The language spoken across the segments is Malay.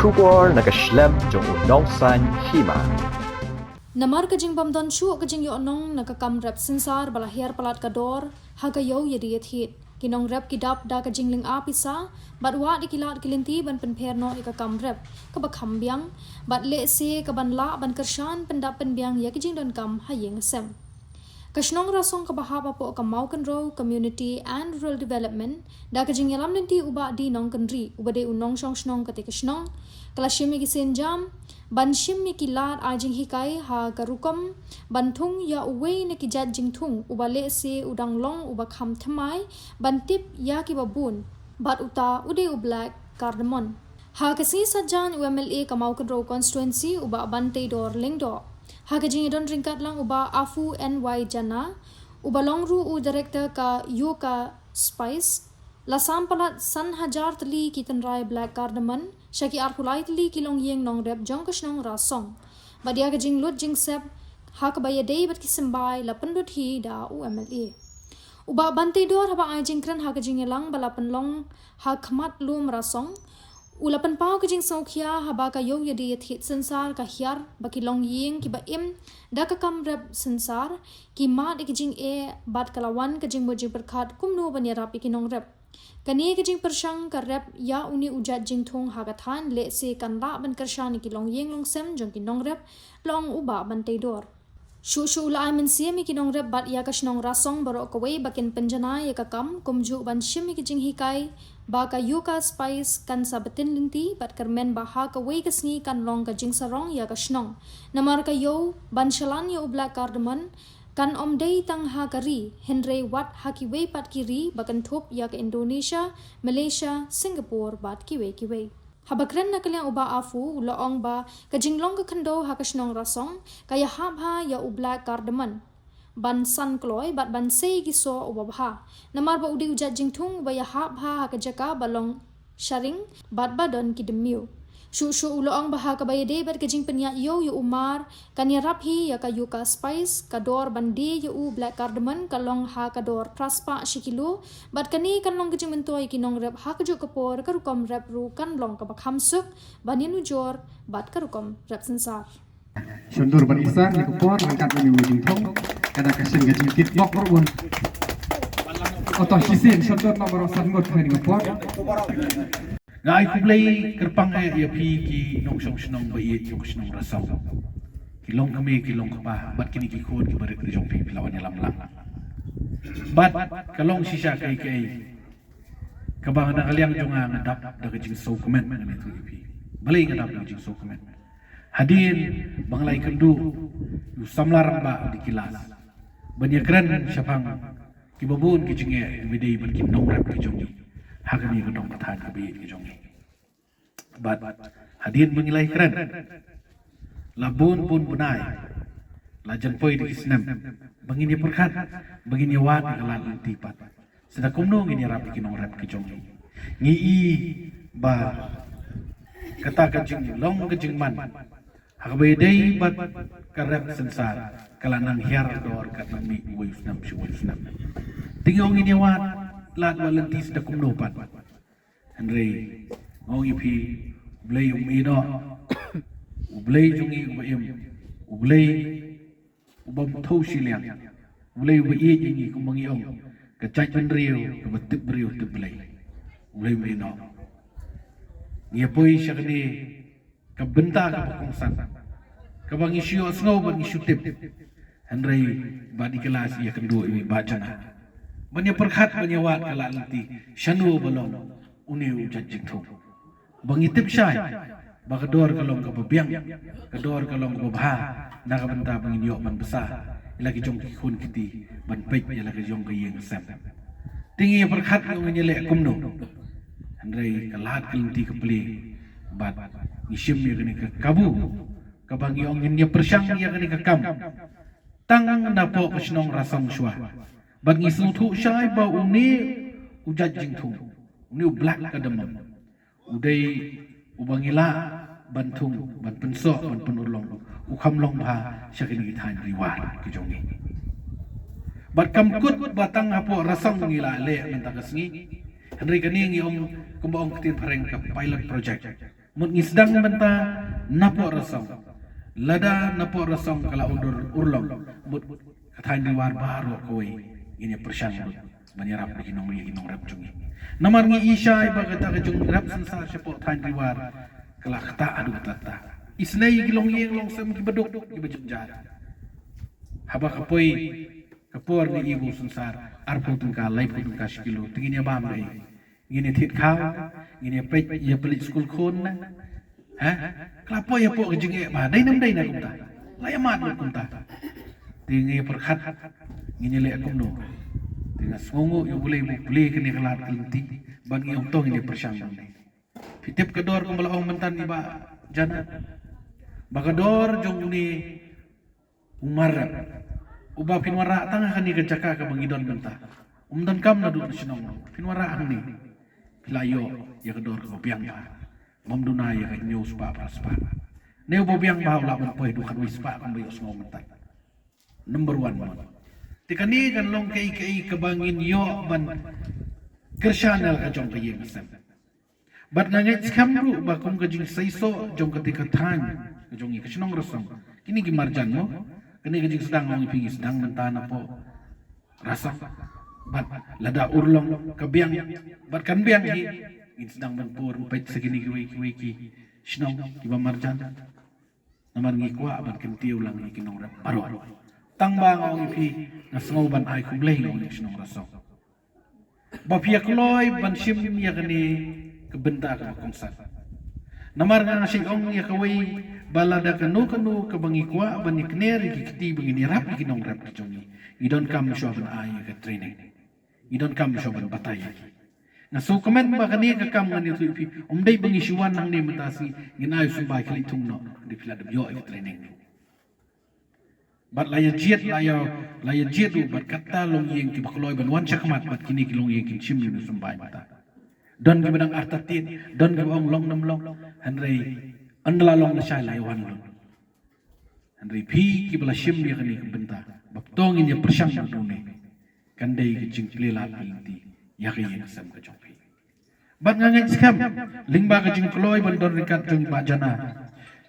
Shubor nakaslem jong unong san hima. Namar kajing bamdon chu kajing yo nong nakakam rep sensar balahir palat kador hagayo yediet hit kinong rep kidap da kajing ling apisa bat wa dikilat kilinti ban penper no ikakam rep kabakam biang bat le se kaban la ban kershan pendap penbiang ya kajing don kam hayeng sem Kashnong rasong kabahaba po kamau kanro community and rural development da kajing yalam nanti uba di nong kanri uba de unong shong shnong kate kashnong kalashimi gisin jam ban shimmi kilat ajing hikai ha karukom bantung ya uwe ne kijat jingtung uba le se udang long uba kham thamai ban tip ya ki babun bat uta ude black cardamom ha kasi sajan UMLA kamau kanro constituency uba bante dor lingdo Hakajing idon ringkat lang uba Afu NY Jana uba longru u director ka Yoka Spice lasam palat san hajar tli kitan rai black cardamom shaki arpulai tli kilong yeng nong rep jong kasnong rasong badia kajing lut jing sep hak baya dei bat kisembai la pendut hi da UMLA uba bante dor haba ajing kran hakajing lang balapan long hakmat lum rasong Ulapan pau kajing songkhia haba ka yo yadi yathit sensar ka hiar baki long ying ki ba im da ka kam rep sensar ki ma de kajing e bat kalawan kajing boji berkhat kumno ban yara pi kinong rep kani kajing persang ka rep ya uni ujat jing thong ha ka than le se kan la ban karshani ki long ying long sem jong ki nong rep long uba ban te dor Shu la men siami ki nong rep bat ya kashnong rasong baro kawai bakin penjana ya ka kam kumju ban shimi ki jing hikai Baka Yoka Spice kan sabatin linti bat kermen baha kawai kasni kan long ka jing sarong ya kashnong namar ka yo ban shalan ya black cardamom kan omdei tang ha kari Henry Wat haki wei pat kiri bakan thop ya ka Indonesia Malaysia Singapore bat kiwei Habakren na kalyang uba afu loong ba kajing long ka khando ha kashnong rasong kaya habha ya black cardamom ban san kloy bat ban sei giso ubabha namar ba udi ujat jingthung ba ya hab ha ka jaka balong sharing bat badon ki demiu shu uloang ba ha ka bayade bat kajing penya yo umar kanya raphi ya ka Yoka Spice ka dor bande yo black cardamom kalong ha ka dor praspa shikilo bat kani kanlong kajing mentoy kinong rep ha ka jo kapor karukom rep ru kan long ka bakhamsuk banin ujor bat karukom rep sensar Sundur berisan di kupor angkat ini wujud tong kada kasin gajin kit nok robun otoh sisin sundur nomor sangot hari kupor ngai kublai kerpang ya pi ki nong song snong ba ye yung snong rasau kilong kami kilong kapa bat kini ki khon ki barit jong pi lawan lam lang bat kalong sisa kai kabang na kalyang jong ngadap da kajing so comment na tu pi balai ngadap da kajing so comment Hadin banglai kendu yu samlar ba di kilas banyakran syapang kibabun kijinge bidai berkin nong rap kijongi hagani kedong pathan kabi kijongi bat hadin mengilai keren labun pun bunai lajan poi di kisnam bangini perkat bangini wat kalan tipat sedakum no ngini rap kinong rap kijongi ngi ba kata kajing long kajing man Hakabai day bat karep sensar kalanang hiar dor katami wayusnam shuwayusnam. Tingong iniwan lat walantis da kumnopan. Andre ngong ipi ublay ino ublay jungi ubayim ublay ubam tau siliang ublay ubayi jingi kumangiong kacachan riyo kabatip riyo tiblay ublay ino. Niyapoy siya kani kabenta ka pakongsan kabang isyu snow bang isyu tip Henry badi kelas ia kedua ini bacana banya perkhat banya wat kala nanti shanu balong uniu jajing thong bang itip syai bagador kalong kababiang kador kalong babha na kabenta bang inyo man besar lagi jong khun kiti ban pek lagi jong kayeng sam tingi perkhat ng nyele kumno Henry kalat kelinti kepli bat isim ya kini ke kabu kabang yung inya persyang ya kini ke kam tangang napo kasnong rasang syua bat ngisu thu syai ba uni ujat jingthung uni black kadamam udai ubangila bantung ban pensok ban penulong ukam long ba syakini kithan riwar kijongi bat kamkut batang apo rasang ngila le mentagasngi Henry kani yung kumbaong kitin pareng ka pilot project mut ngisdang benta napok rasong lada napok rasong kala undur urlong mut kathain diwar baru koi ini persyang menyerap di ginong rap jungi namar ngi isya iba kata ke jung rap sensar sepok thain diwar kala kata adu tata isnai gilong yeng long sem gibeduk gibejung jar haba kapoi kapor ni ibu sensar arpu tungka lai pu tungka sekilo tinginya bam dei ngine thit khaw ngine pe ya pelit skul khon na ha klapo ya pok jeng e ba dai nam dai na kumta lai amat kumta tingi perkhat ngine le kumno tinga songo yo boleh boleh kene kelat kelenti ban ngi ontong ini persyang ni fitip kedor kumbala ong mentan iba jana bagador jong ni umar uba pinwara tangah kani kecaka ke bangidon benta umdan kam na duk sinong pinwara ni layo ya kedor ko biang ba mamduna ya ka news pa praspa ne bo biang ba la ban poi dukan wispa kan bayo semua mentan number 1 man tikani kan long kai ke bangin yo ban kersanal ka jong kaye masam bat nangai skamru ba kum ka jing saiso jong ketika tan jong i kesinong rasong kini gimarjan mo kini kajing sedang orang pingi sedang mentana po rasa bat lada urlong kebiang bat kan biang hi in sedang menpur pait segini wiki sinong iba marjan namar ngi kwa bat kentiu lang ikinong rap aro tangbang orang pi nasngo ban ai kublei long sinong rasong ba pia kloy ban sim ya kani kebenta ka kongsan namar nga si ong ya kawai balada kanu ke bangi kwa bani kner kiti bangi ni rap kinong rap jongi you don't come show ban ai ka training you don't come show ban batay na so comment ba kani ka kam ngani tu pi dai bangi shuwan nang ne matasi ginay sumbay kali tungno di pila de yo training bat laya jet du bat kata long yeng ki bakloy ban wan chakmat bat kini ki long yeng ki chim ni sumbay mata don ki bedang artatin don ki ong long nam long hanrei andala long na shay lai wan long hanrei pi ki bala shim ni kani benta baktong ini persyang dune kandai ki jing plela pinti ya ki yang sam ka jong pi bat ngangai skam lingba ka jing kloy ban don rikat jong ba jana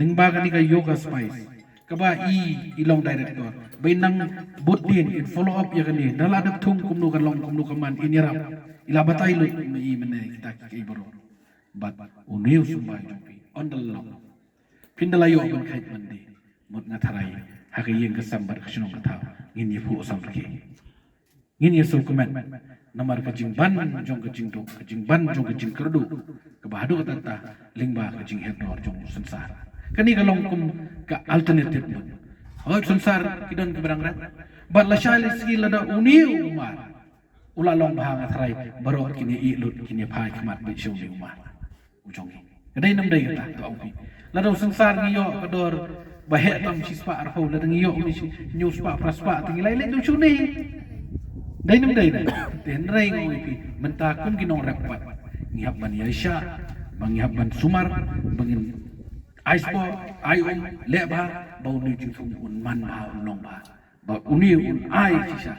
lingba ka ni ka yoga spice kaba ilong director bainang butin in follow up ya kani dala dak thung kumnu kan long kumnu kaman inirap ila batay lut i mene kita ki baro bat uneu sumbay jompi ondal long pindalayo ban khait mandi mut ngatharai haki yeng kesambar ksinong kathaw ngin yepu osam ki ngin yesu komen namar ka jingban jong ka jingdo ka jingban jong ka jing kerdu ka bahadu tata lingba ka jing hedor jong sensar kani ka long kum ka alternative mut hoy sensar kidon ka barang rat bat la shali ski lada uneu umar ulalong bahang atrai baru kini ilut kini pai kemat bejong di rumah ujong ni kadai nam dai kata tu aupi lalu sengsar ngiyo kedor bahek tam sispa arho lalu ngiyo ni news pa praspa tinggi lai lai tu suni dai nam dai ten rai ngopi mentakun kinong rapat ngihap ban Yaisha bangihap ban Sumar bangin aispo ayum leba bau ni jung un man ba long ba ba uni un ai sisa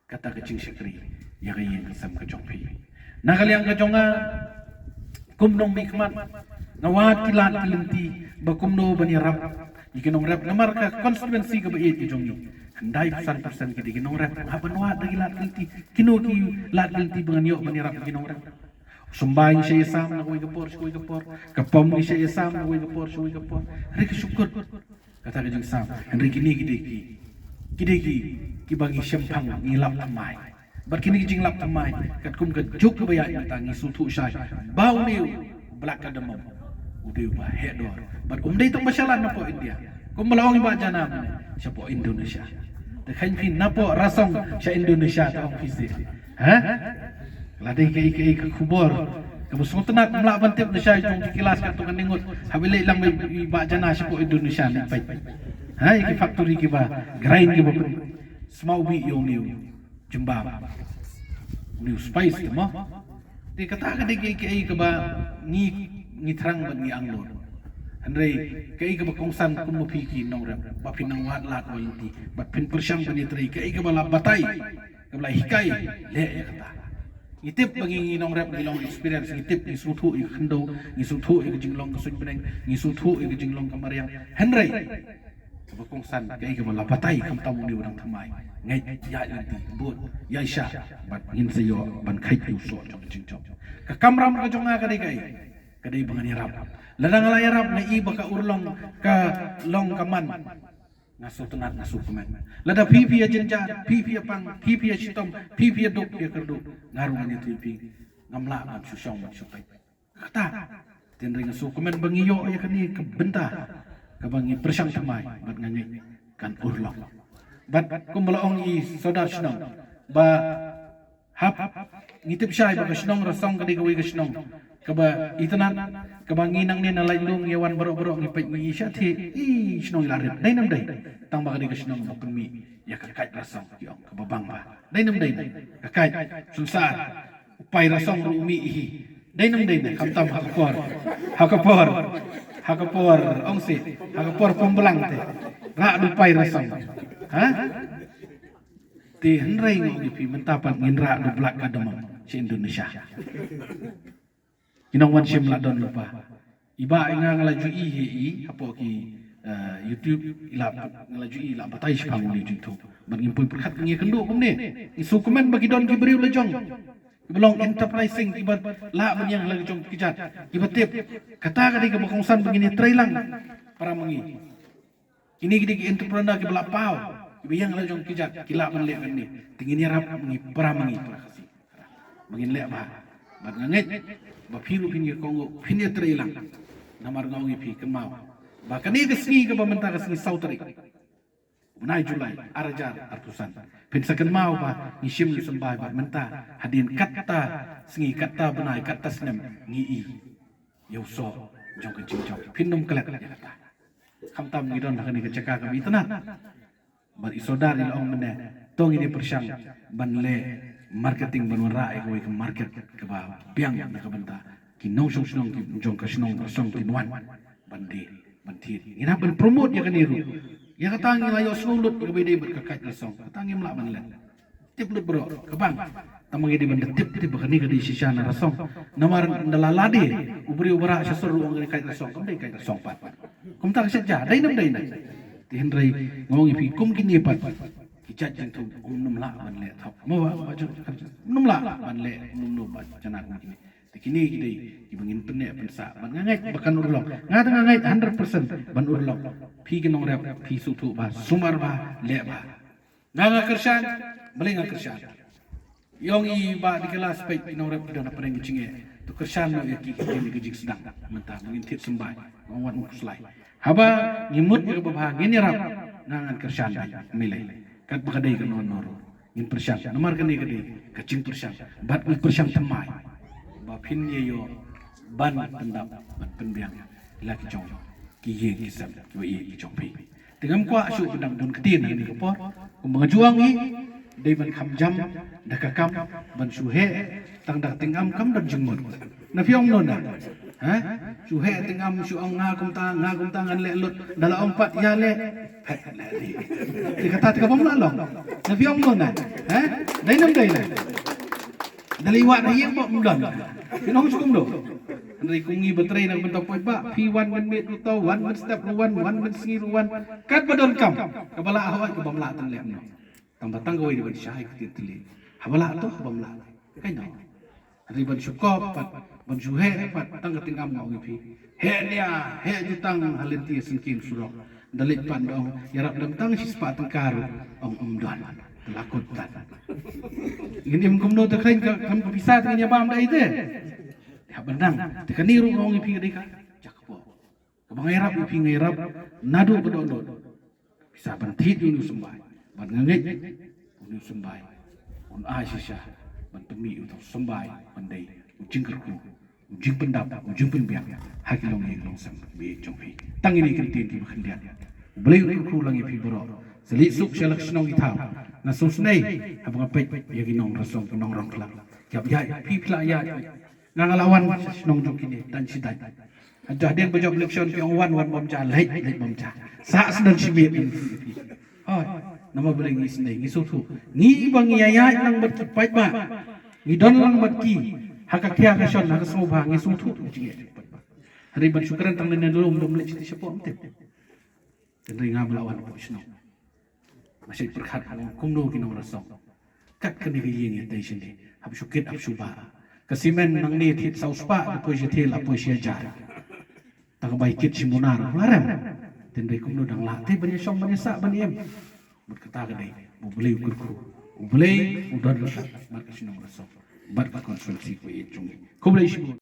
kata kecing sekri ya kayen sam ka jong pi nakaliang ka jonga kumnong mikmat nawat kilat kilenti ba kumno bani rap ikinong rap namar ka constituency ka ba it jong ni handai persen ki ikinong rap haban wat da kilat kilenti kino ki lat kilenti bangan yo bani rap ikinong rap sumbay siya isam na kuwi kapor kapom ni siya isam na kuwi kapor hari syukur kata ka jong sam hari kini kideki kibangi sempang ngilap tamai bar kini jing lap tamai kat kum ka juk ka baya tangi sultu syai bau ni blak ka demam udeu ba hedor bar dei tong masalah na po India kum malawang ba jana sa po Indonesia de khain phin na po rasong sa Indonesia ta ong fisik ha ladai kai ka kubor kamu sultanat mlak bantip na syai jong kilas ka tungan ningot habile lang ba jana sa po Indonesia ni pai ha iki factory ki ba grind ki ba smau bi yo niu jembab niu spice mo di kata ka di kai ka ba ni thrang ban ni anglor andrei kai ka ba kongsan kum mo piki nong rap ba pinang wat lat walinti ba pin persyang ban ni trei kai ka ba la batai ka ba hikai le ya kata ngitip bagi nginong rap ngilong experience ngitip ngisutu ikhendo ngisutu ikjinglong kesuj beneng ngisutu ikjinglong kamariang Henry bakong san kai ke bala patai kam tamu ni urang thamai ngai ya nanti bun ya isha bat ngin sayo ban khai yu so jong jingchom ka kamram ka jonga ka dai bangani rap ladang la rap na i baka urlong ka long kaman ngasu tenat ngasu kemen lada pipi ya jenja pipi ya pang pipi ya sitom pipi ya dok ya kerdu ngarungan itu pipi ngamla ban susong ban supai kata tenring ngasu kemen bangiyo ya kani kebenta kabangi persang tamai bat ngangi kan urlong bat kumbalaong i saudar senong ba hap ngitip syai ba senong rasong kadi gawi ka senong kaba itanan kaba nginang ni nalai lung yawan baro-baro ngi pai ngi syati i senong larit dai nam dai tang ba kadi ka senong bakmi ya kakait rasong kiong kaba bang ba dai nam dai kakait susar upai rasong rumi i dai nam dai kam tam hakapor ongsi hakapor pembelang te ra dupai rasong ha ti henrei ngi pi mentapat nginra du blak kadam si Indonesia kinong wan sim la don lupa iba inga ngalaju i apo ki YouTube ila ngalaju i la batai spang ni jitu ban impui perkhat ngi kendu kumne isu komen bagi don ki beriu lejong belong enterprising ibat la menyang lagi jong kijat ibat tip kata kadi ke bakongsan begini trailang para mengi ini gidi entrepreneur ke belapau yang lagi jong kijat kila menlek ni tingini rap mengi para mengi para kasi begin lek ba bat nganget ba pilu pingi kongo pingi trailang namar ngawi pi kemau ba kani kesni ke pemerintah kesni sautri Bunai Julai, Arajar, Artusan. Pinsakan mau ba ngishim lu sembah ba menta hadin kata sengi kata bunai kata senem ngi i yoso jong kencing jong pinum kelak ya kata. Kam tam ngidon kani keceka kami tenan. Bar isodar il ong mene tong ini persyang banle marketing banwara ai ke market ke ba piang na ke benta ki nong song song ki jong ka snong song ki nuan bandi bantir. Ina ban promote ya kaniru. Ya katangi layo sulut ke bede berkakat rasong katangi melak banlan tip lut bro kabang tamangi di benda tip bakani kadi sisana rasong namar ndalalade ubri ubra sasuru ngani kait rasong kamdai kait rasong pat kumta saja dai nam dai ti henrai ngongi pi kum kini pat kijat jang tu num la banle thap mawa num la banle num bat canak ngini kini kidai ibangin penne pensa ban ngangai bakan urlong ngata ngangai 100% ban urlong pi ginong rap pi sutu ba sumar ba le ba ngaga kersan belenga kersan yong i ba di kelas pek ginong rap dana pereng cinge tu kersan no yaki kini gejik sedang mentah mengintit sembai ngawat muslai haba ngimut ke babah ngini rap ngangan kersan milai kat bakadai ke nonor ngin persan nomor kene kede kecing persan bat persan temai bapin ye yo ban pendap ban penbiang laki jong ki ye ki sam ki ye ki jong pi tengam kwa su pendang dun ketin ni ko ko mengajuang i dei ban kham jam da ka kam ban su he tang dak tengam kam dan jengmut na fiong non da ha su he tengam su ong nga kum tangan le lut dala ong pat ya le phet le di kata ka bom la long na fiong non da ha dai nam dai na daliwa na yang bok mudon kinong sukum do andai kungi betray nang bentok poi ba P1 men met lu tau 1 men step 1 men singi 1 kat badon kam kabala awak ke bamla tan lek no tambah tanggo di ban syai ketit tili habala tu bamla kai no andai ban syukop pat ban suhe pat tang keting am ngau pi he nia he jutang halenti singkin surok dalit pan dong yarap dam tang sispa tengkaru om don lakut tan ini mungkin no terkait kam bisa dengan ya bam dai te ya benang tekan niru ngong ipi deka jakpo kabang erap ipi ngerap nadu kedondon bisa bentit unu sembai ban ngengit unu sembai un asisya ban pemi untuk sembai pandai ujing kerku ujing pendap ujing penbiang hakilong ngelong sam be jongpi tang ini kritin di khendian beli kerku lang ipi boro selit suk selak snong itau na susnei abang apet ya ginong rasong kinong rong kelak jap ya pi pla ya ngalawan snong jok ini dan sidai ada den bejok election pi wan bom cha leit bom cha sa sedang simit oh nama beling isnei ngisutu ni bang ya nang berkipai ba ngidon lang matki hakakya ka shon na kasmo ba ngi sutu jinge hari ban syukuran tang nen dulu belum leci siapa amte dan ringa melawan po sino masih perkhat kumno kinong raso kat kani gi yeng tai sini hab syukit ab syuba kasimen nang ni thit sauspa po je thel apo sia jar tang bai kit simunar laram dan ri kumno dang la te ban song ban sa ban em mut kata gadai mo beli ukur beli udar mat kinong raso bat konsultasi ko yeng ko beli